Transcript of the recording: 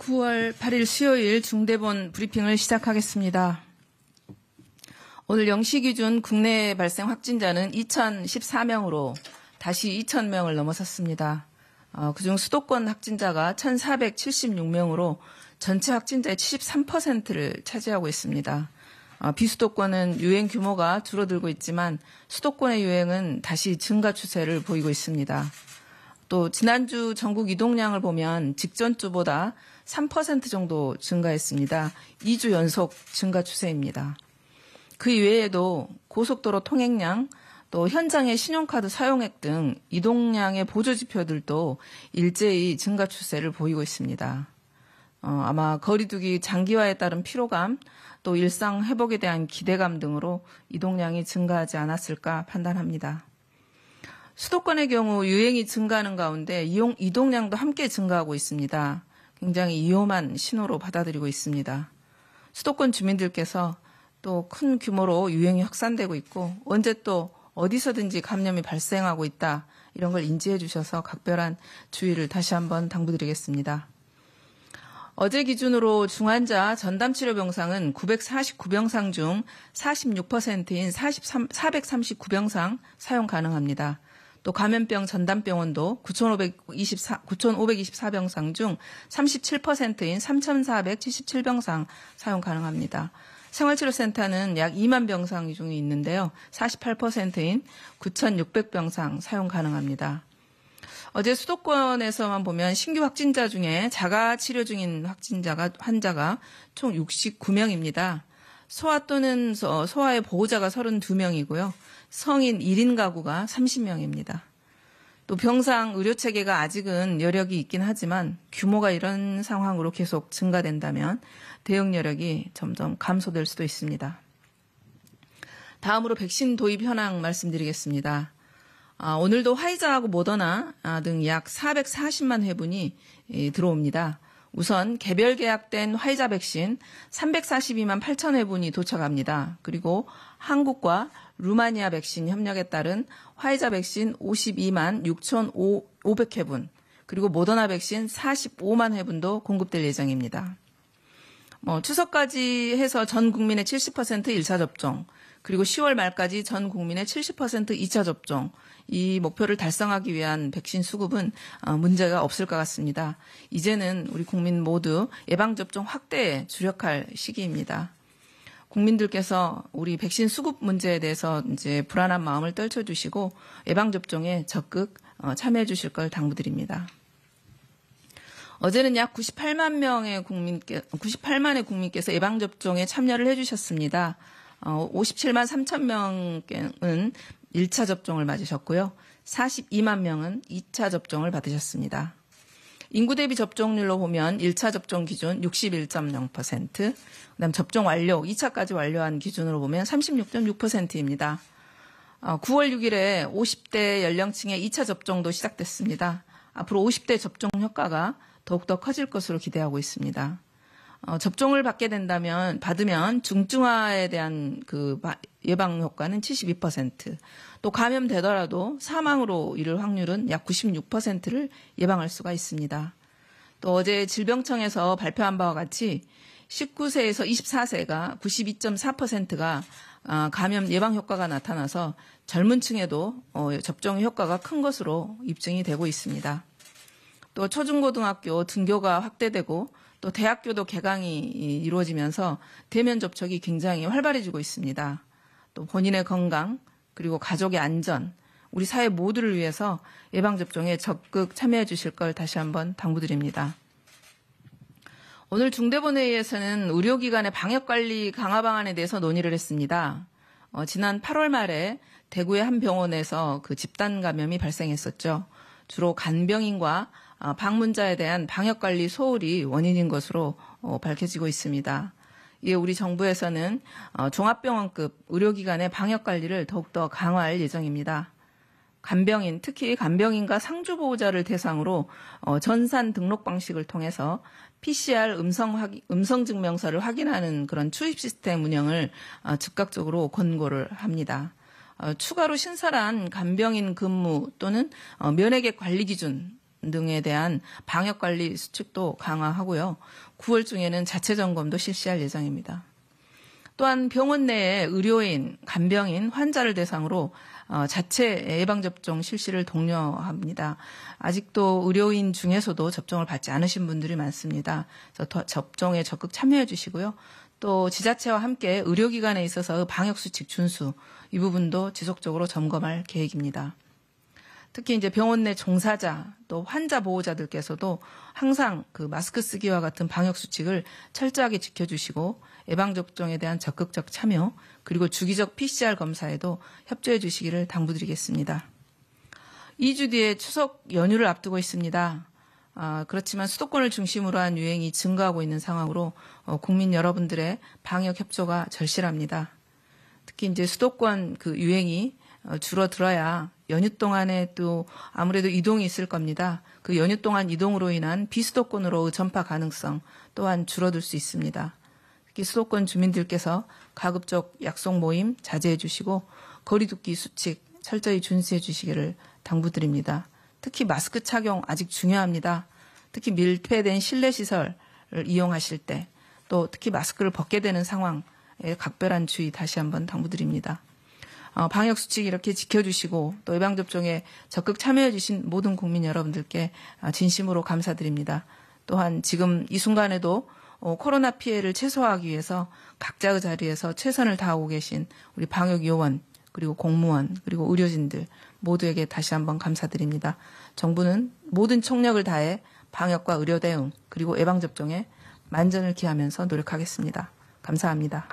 9월 8일 수요일 중대본 브리핑을 시작하겠습니다. 오늘 0시 기준 국내 발생 확진자는 2,014명으로 다시 2,000명을 넘어섰습니다. 그중 수도권 확진자가 1,476명으로 전체 확진자의 73%를 차지하고 있습니다. 비수도권은 유행 규모가 줄어들고 있지만 수도권의 유행은 다시 증가 추세를 보이고 있습니다. 또 지난주 전국 이동량을 보면 직전 주보다 3% 정도 증가했습니다. 2주 연속 증가 추세입니다. 그 이외에도 고속도로 통행량, 또 현장의 신용카드 사용액 등 이동량의 보조지표들도 일제히 증가 추세를 보이고 있습니다. 아마 거리두기 장기화에 따른 피로감, 또 일상 회복에 대한 기대감 등으로 이동량이 증가하지 않았을까 판단합니다. 수도권의 경우 유행이 증가하는 가운데 이동량도 함께 증가하고 있습니다. 굉장히 위험한 신호로 받아들이고 있습니다. 수도권 주민들께서 또 큰 규모로 유행이 확산되고 있고 언제 또 어디서든지 감염이 발생하고 있다, 이런 걸 인지해 주셔서 각별한 주의를 다시 한번 당부드리겠습니다. 어제 기준으로 중환자 전담치료 병상은 949병상 중 46%인 439병상 사용 가능합니다. 또 감염병 전담병원도 9,524병상 중 37%인 3,477병상 사용 가능합니다. 생활치료센터는 약 2만 병상 중에 있는데요. 48%인 9,600병상 사용 가능합니다. 어제 수도권에서만 보면 신규 확진자 중에 자가 치료 중인 환자가 총 69명입니다. 소아 또는 소아의 보호자가 32명이고요. 성인 1인 가구가 30명입니다. 또 병상 의료체계가 아직은 여력이 있긴 하지만 규모가 이런 상황으로 계속 증가된다면 대응 여력이 점점 감소될 수도 있습니다. 다음으로 백신 도입 현황 말씀드리겠습니다. 오늘도 화이자하고 모더나 등 약 440만 회분이 들어옵니다. 우선 개별 계약된 화이자 백신 342만 8천 회분이 도착합니다. 그리고 한국과 루마니아 백신 협력에 따른 화이자 백신 52만 6,500회분, 그리고 모더나 백신 45만 회분도 공급될 예정입니다. 추석까지 해서 전 국민의 70% 1차 접종, 그리고 10월 말까지 전 국민의 70% 2차 접종, 이 목표를 달성하기 위한 백신 수급은 문제가 없을 것 같습니다. 이제는 우리 국민 모두 예방접종 확대에 주력할 시기입니다. 국민들께서 우리 백신 수급 문제에 대해서 이제 불안한 마음을 떨쳐주시고 예방접종에 적극 참여해 주실 걸 당부드립니다. 어제는 약 98만의 국민께서 예방접종에 참여를 해주셨습니다. 57만 3천 명은 1차 접종을 맞으셨고요. 42만 명은 2차 접종을 받으셨습니다. 인구 대비 접종률로 보면 1차 접종 기준 61.0%, 그다음 접종 완료, 2차까지 완료한 기준으로 보면 36.6%입니다. 9월 6일에 50대 연령층의 2차 접종도 시작됐습니다. 앞으로 50대 접종 효과가 더욱더 커질 것으로 기대하고 있습니다. 접종을 받으면 중증화에 대한 예방 효과는 72%, 또 감염되더라도 사망으로 이를 확률은 약 96%를 예방할 수가 있습니다. 또 어제 질병청에서 발표한 바와 같이 19세에서 24세가 92.4%가 감염 예방 효과가 나타나서 젊은 층에도 접종 효과가 큰 것으로 입증이 되고 있습니다. 또 초중고등학교 등교가 확대되고 또 대학교도 개강이 이루어지면서 대면 접촉이 굉장히 활발해지고 있습니다. 또 본인의 건강, 그리고 가족의 안전, 우리 사회 모두를 위해서 예방접종에 적극 참여해 주실 걸 다시 한번 당부드립니다. 오늘 중대본회의에서는 의료기관의 방역관리 강화 방안에 대해서 논의를 했습니다. 지난 8월 말에 대구의 한 병원에서 집단 감염이 발생했었죠. 주로 간병인과 방문자에 대한 방역관리 소홀이 원인인 것으로 밝혀지고 있습니다. 이에 우리 정부에서는 종합병원급 의료기관의 방역관리를 더욱더 강화할 예정입니다. 간병인, 특히 간병인과 상주보호자를 대상으로 전산 등록 방식을 통해서 PCR 음성 증명서를 확인하는 그런 추입 시스템 운영을 즉각적으로 권고를 합니다. 추가로 신설한 간병인 근무 또는 면회객 관리 기준 등에 대한 방역관리 수칙도 강화하고요. 9월 중에는 자체 점검도 실시할 예정입니다. 또한 병원 내에 의료인, 간병인, 환자를 대상으로 자체 예방접종 실시를 독려합니다. 아직도 의료인 중에서도 접종을 받지 않으신 분들이 많습니다. 그래서 접종에 적극 참여해 주시고요. 또 지자체와 함께 의료기관에 있어서 방역수칙 준수, 이 부분도 지속적으로 점검할 계획입니다. 특히 이제 병원 내 종사자 또 환자 보호자들께서도 항상 그 마스크 쓰기와 같은 방역 수칙을 철저하게 지켜주시고 예방접종에 대한 적극적 참여 그리고 주기적 PCR 검사에도 협조해 주시기를 당부드리겠습니다. 2주 뒤에 추석 연휴를 앞두고 있습니다. 그렇지만 수도권을 중심으로 한 유행이 증가하고 있는 상황으로 국민 여러분들의 방역 협조가 절실합니다. 특히 이제 수도권 그 유행이 줄어들어야 연휴 동안에 또 아무래도 이동이 있을 겁니다. 그 연휴 동안 이동으로 인한 비수도권으로 전파 가능성 또한 줄어들 수 있습니다. 특히 수도권 주민들께서 가급적 약속 모임 자제해 주시고 거리 두기 수칙 철저히 준수해 주시기를 당부드립니다. 특히 마스크 착용 아직 중요합니다. 특히 밀폐된 실내 시설을 이용하실 때 또 특히 마스크를 벗게 되는 상황에 각별한 주의 다시 한번 당부드립니다. 방역 수칙 이렇게 지켜주시고 또 예방접종에 적극 참여해 주신 모든 국민 여러분들께 진심으로 감사드립니다. 또한 지금 이 순간에도 코로나 피해를 최소화하기 위해서 각자의 자리에서 최선을 다하고 계신 우리 방역 요원 그리고 공무원 그리고 의료진들 모두에게 다시 한번 감사드립니다. 정부는 모든 총력을 다해 방역과 의료 대응 그리고 예방접종에 만전을 기하면서 노력하겠습니다. 감사합니다.